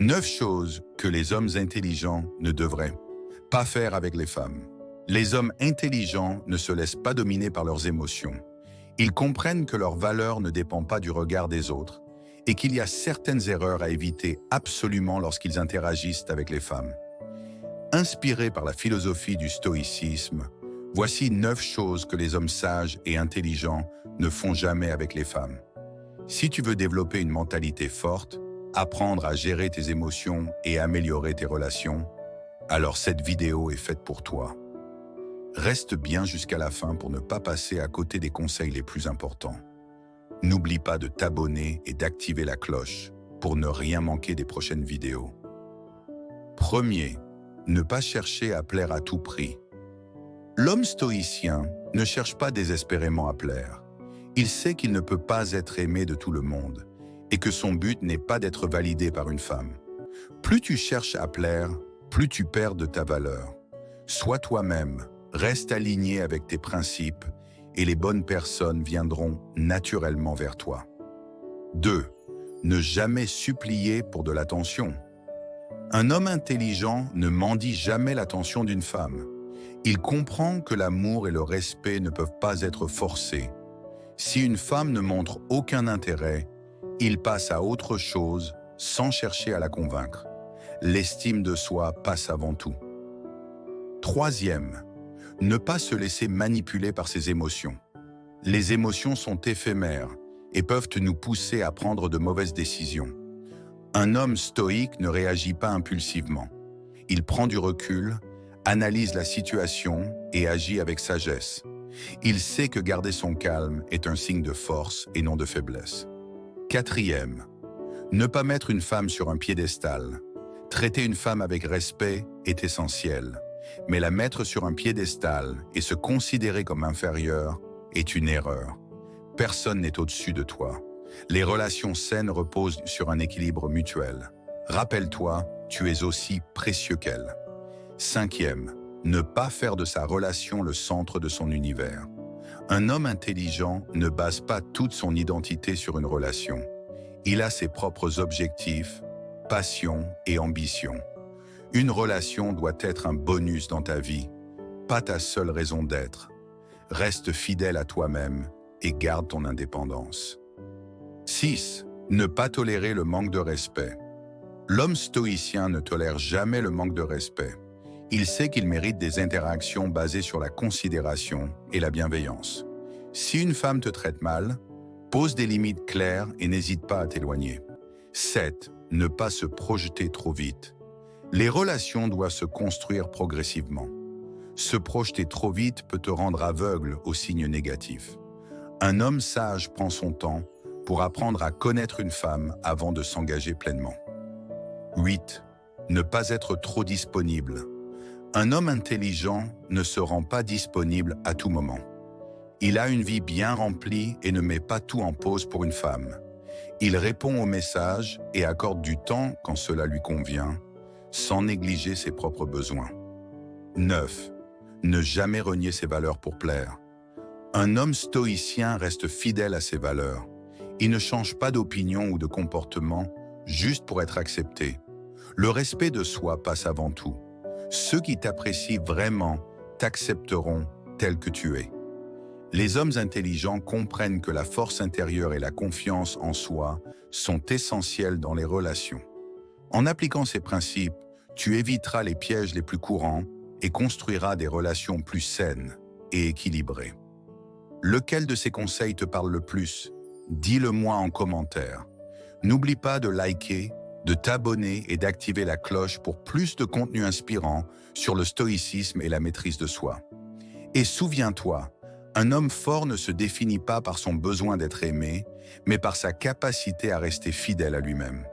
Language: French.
9 choses que les hommes intelligents ne devraient pas faire avec les femmes. Les hommes intelligents ne se laissent pas dominer par leurs émotions. Ils comprennent que leur valeur ne dépend pas du regard des autres et qu'il y a certaines erreurs à éviter absolument lorsqu'ils interagissent avec les femmes. Inspirés par la philosophie du stoïcisme, voici 9 choses que les hommes sages et intelligents ne font jamais avec les femmes. Si tu veux développer une mentalité forte, apprendre à gérer tes émotions et améliorer tes relations, alors cette vidéo est faite pour toi. Reste bien jusqu'à la fin pour ne pas passer à côté des conseils les plus importants. N'oublie pas de t'abonner et d'activer la cloche pour ne rien manquer des prochaines vidéos. Premier, ne pas chercher à plaire à tout prix. L'homme stoïcien ne cherche pas désespérément à plaire. Il sait qu'il ne peut pas être aimé de tout le monde et que son but n'est pas d'être validé par une femme. Plus tu cherches à plaire, plus tu perds de ta valeur. Sois toi-même, reste aligné avec tes principes et les bonnes personnes viendront naturellement vers toi. 2. Ne jamais supplier pour de l'attention. Un homme intelligent ne mendie jamais l'attention d'une femme. Il comprend que l'amour et le respect ne peuvent pas être forcés. Si une femme ne montre aucun intérêt, il passe à autre chose sans chercher à la convaincre. L'estime de soi passe avant tout. Troisième, ne pas se laisser manipuler par ses émotions. Les émotions sont éphémères et peuvent nous pousser à prendre de mauvaises décisions. Un homme stoïque ne réagit pas impulsivement. Il prend du recul, analyse la situation et agit avec sagesse. Il sait que garder son calme est un signe de force et non de faiblesse. Quatrième, ne pas mettre une femme sur un piédestal. Traiter une femme avec respect est essentiel, mais la mettre sur un piédestal et se considérer comme inférieure est une erreur. Personne n'est au-dessus de toi. Les relations saines reposent sur un équilibre mutuel. Rappelle-toi, tu es aussi précieux qu'elle. Cinquième, ne pas faire de sa relation le centre de son univers. Un homme intelligent ne base pas toute son identité sur une relation. Il a ses propres objectifs, passions et ambitions. Une relation doit être un bonus dans ta vie, pas ta seule raison d'être. Reste fidèle à toi-même et garde ton indépendance. 6. Ne pas tolérer le manque de respect. L'homme stoïcien ne tolère jamais le manque de respect. Il sait qu'il mérite des interactions basées sur la considération et la bienveillance. Si une femme te traite mal, pose des limites claires et n'hésite pas à t'éloigner. 7. Ne pas se projeter trop vite. Les relations doivent se construire progressivement. Se projeter trop vite peut te rendre aveugle aux signes négatifs. Un homme sage prend son temps pour apprendre à connaître une femme avant de s'engager pleinement. 8. Ne pas être trop disponible. Un homme intelligent ne se rend pas disponible à tout moment. Il a une vie bien remplie et ne met pas tout en pause pour une femme. Il répond aux messages et accorde du temps quand cela lui convient, sans négliger ses propres besoins. 9. Ne jamais renier ses valeurs pour plaire. Un homme stoïcien reste fidèle à ses valeurs. Il ne change pas d'opinion ou de comportement juste pour être accepté. Le respect de soi passe avant tout. Ceux qui t'apprécient vraiment t'accepteront tel que tu es. Les hommes intelligents comprennent que la force intérieure et la confiance en soi sont essentielles dans les relations. En appliquant ces principes, tu éviteras les pièges les plus courants et construiras des relations plus saines et équilibrées. Lequel de ces conseils te parle le plus? Dis-le-moi en commentaire. N'oublie pas de liker, de t'abonner et d'activer la cloche pour plus de contenu inspirant sur le stoïcisme et la maîtrise de soi. Et souviens-toi, un homme fort ne se définit pas par son besoin d'être aimé, mais par sa capacité à rester fidèle à lui-même.